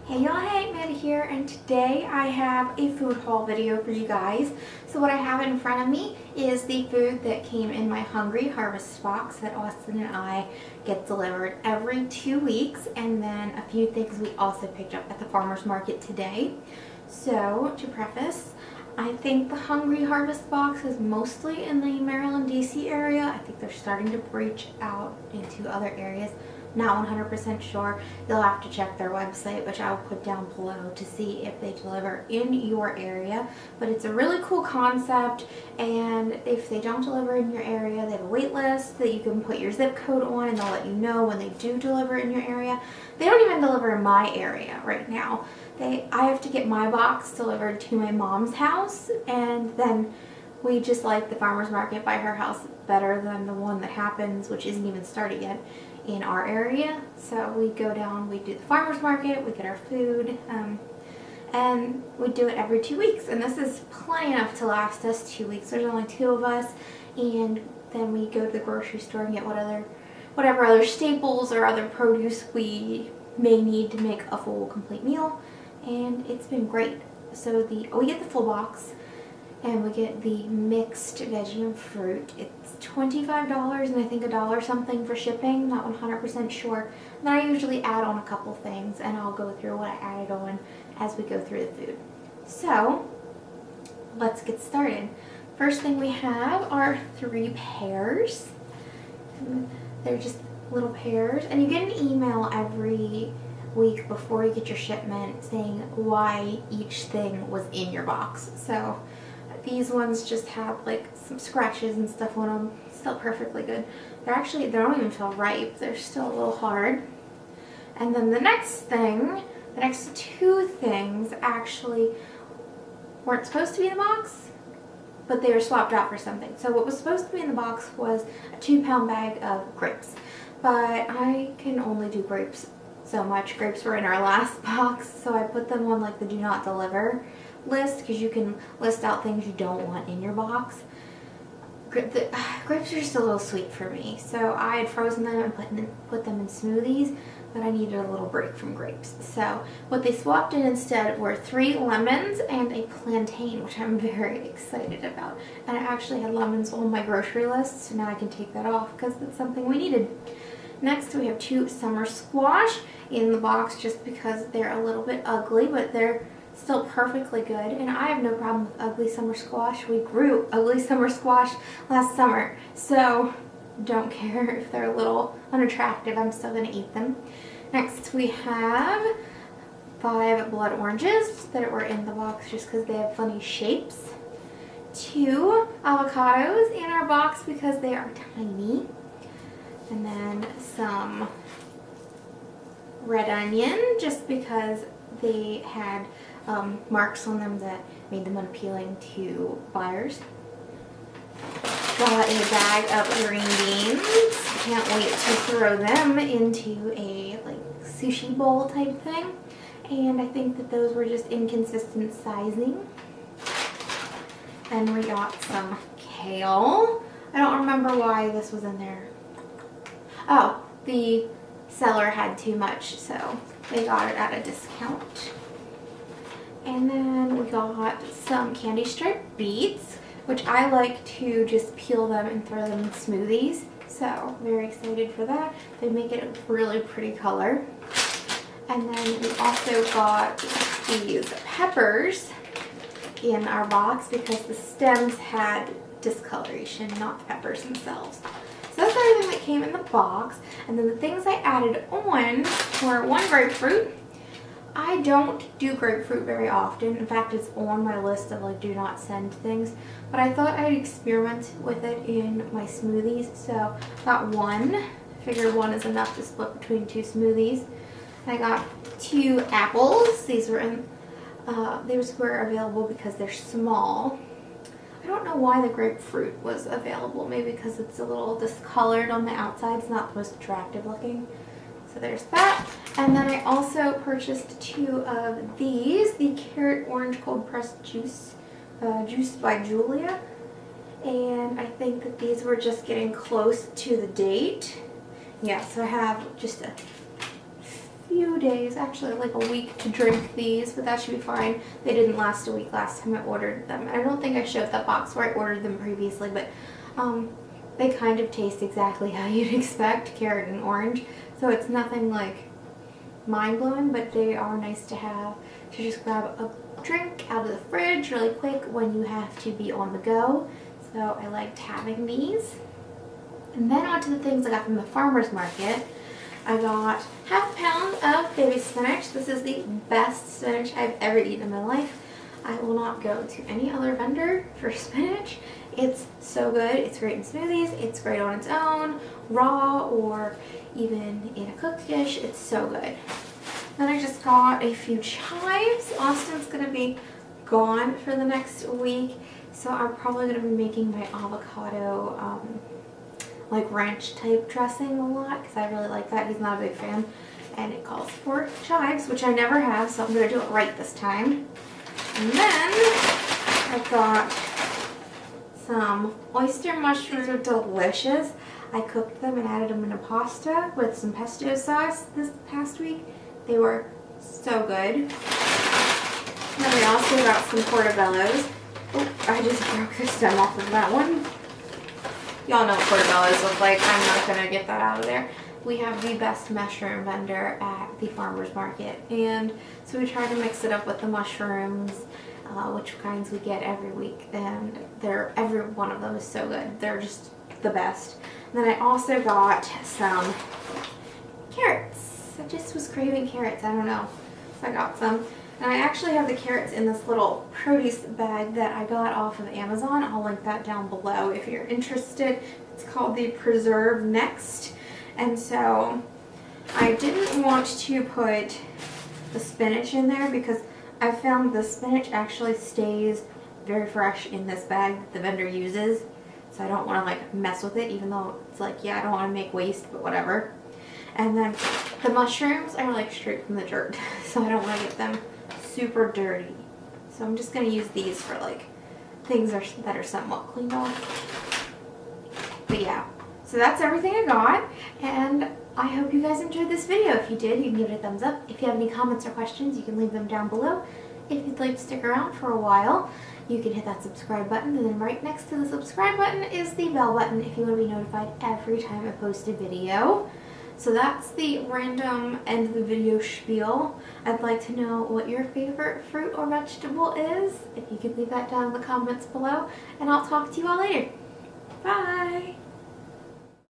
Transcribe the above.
Hey y'all, hey, Amanda here, and today I have a food haul video for you guys. So what I have in front of me is the food that came in my Hungry Harvest box that Austin and I get delivered every 2 weeks, and then a few things we also picked up at the farmer's market today. So to preface, I think the Hungry Harvest box is mostly in the Maryland, DC area. I think they're starting to branch out into other areas. Not 100% sure. You'll have to check their website, which I'll put down below, to see if they deliver in your area. But it's a really cool concept, and if they don't deliver in your area, they have a wait list that you can put your zip code on, and they'll let you know when they do deliver in your area. They don't even deliver in my area right now. I have to get my box delivered to my mom's house, and then we just like the farmer's market by her house better than the one that happens, which isn't even started yet, in our area. So we go down, we do the farmer's market, we get our food, and we do it every 2 weeks. And this is plenty enough to last us 2 weeks. There's only 2 of us, and then we go to the grocery store and get whatever other staples or other produce we may need to make a full complete meal. And it's been great. So we get the full box, and we get the mixed veggie and fruit. It's $25 and I think $1 something for shipping, not 100% sure. And then I usually add on a couple things, and I'll go through what I added on as we go through the food. So let's get started. First thing we have are 3 pears. They're just little pears, and you get an email every week before you get your shipment saying why each thing was in your box. So these ones just have like some scratches and stuff on them. Still perfectly good. They don't even feel ripe. They're still a little hard. And then the next 2 things actually weren't supposed to be in the box, but they were swapped out for something. So what was supposed to be in the box was a 2-pound bag of grapes, but I can only do grapes so much. Grapes were in our last box, so I put them on like the do not deliver list, because you can list out things you don't want in your box. The grapes are just a little sweet for me, so I had frozen them and put them in smoothies, but I needed a little break from grapes. So what they swapped in instead were 3 lemons and a plantain, which I'm very excited about. And I actually had lemons on my grocery list, so now I can take that off because it's something we needed. Next, we have 2 summer squash in the box just because they're a little bit ugly, but they're still perfectly good, and I have no problem with ugly summer squash. We grew ugly summer squash last summer, so don't care if they're a little unattractive. I'm still going to eat them. Next, we have 5 blood oranges that were in the box just because they have funny shapes. 2 avocados in our box because they are tiny. And then some red onion just because they had marks on them that made them unappealing to buyers. Got a bag of green beans. Can't wait to throw them into a like sushi bowl type thing. And I think that those were just inconsistent sizing. Then we got some kale. I don't remember why this was in there. Oh, the seller had too much, so they got it at a discount. And then we got some candy striped beets, which I like to just peel them and throw them in smoothies. So very excited for that. They make it a really pretty color. And then we also got these peppers in our box because the stems had discoloration, not the peppers themselves. So that's everything that came in the box. And then the things I added on were 1 grapefruit. I don't do grapefruit very often. In fact, it's on my list of like do not send things. But I thought I'd experiment with it in my smoothies. So I got 1. I figured 1 is enough to split between 2 smoothies. I got 2 apples. These were available because they're small. I don't know why the grapefruit was available. Maybe because it's a little discolored on the outside. It's not the most attractive looking. So there's that. And then I also purchased 2 of these. The carrot orange cold pressed juice by Julia. And I think that these were just getting close to the date. Yeah, so I have just a few days, actually like a week to drink these, but that should be fine. They didn't last a week last time I ordered them. I don't think I showed that box where I ordered them previously, but they kind of taste exactly how you'd expect, carrot and orange. So it's nothing like mind-blowing, but they are nice to have to just grab a drink out of the fridge really quick when you have to be on the go. So I liked having these. And then on to the things I got from the farmer's market. I got half a pound of baby spinach. This is the best spinach I've ever eaten in my life. I will not go to any other vendor for spinach. It's so good. It's great in smoothies. It's great on its own, raw, or even in a cooked dish. It's so good. Then I just got a few chives. Austin's going to be gone for the next week, so I'm probably going to be making my avocado like ranch type dressing a lot because I really like that. He's not a big fan, and it calls for chives, which I never have, so I'm going to do it right this time. And then I got some oyster mushrooms. Are delicious. I cooked them and added them in a pasta with some pesto sauce this past week. They were so good. And then we also got some portobellos. Oh, I just broke the stem off of that one. Y'all know what portobellos look like. I'm not going to get that out of there. We have the best mushroom vendor at the farmer's market, and so we try to mix it up with the mushrooms, which kinds we get every week, and every one of them is so good. They're just the best. And then I also got some carrots. I just was craving carrots, I don't know, so I got some. And I actually have the carrots in this little produce bag that I got off of Amazon. I'll link that down below if you're interested. It's called the Preserve Next. And so I didn't want to put the spinach in there because I found the spinach actually stays very fresh in this bag that the vendor uses. So I don't want to like mess with it, even though it's like, yeah, I don't want to make waste, but whatever. And then the mushrooms are like straight from the dirt, so I don't want to get them super dirty. So I'm just going to use these for like things that are somewhat cleaned off. But yeah, so that's everything I got, and I hope you guys enjoyed this video. If you did, you can give it a thumbs up. If you have any comments or questions, you can leave them down below. If you'd like to stick around for a while, you can hit that subscribe button, and then right next to the subscribe button is the bell button if you want to be notified every time I post a video. So that's the random end of the video spiel. I'd like to know what your favorite fruit or vegetable is. If you could leave that down in the comments below, and I'll talk to you all later. Bye!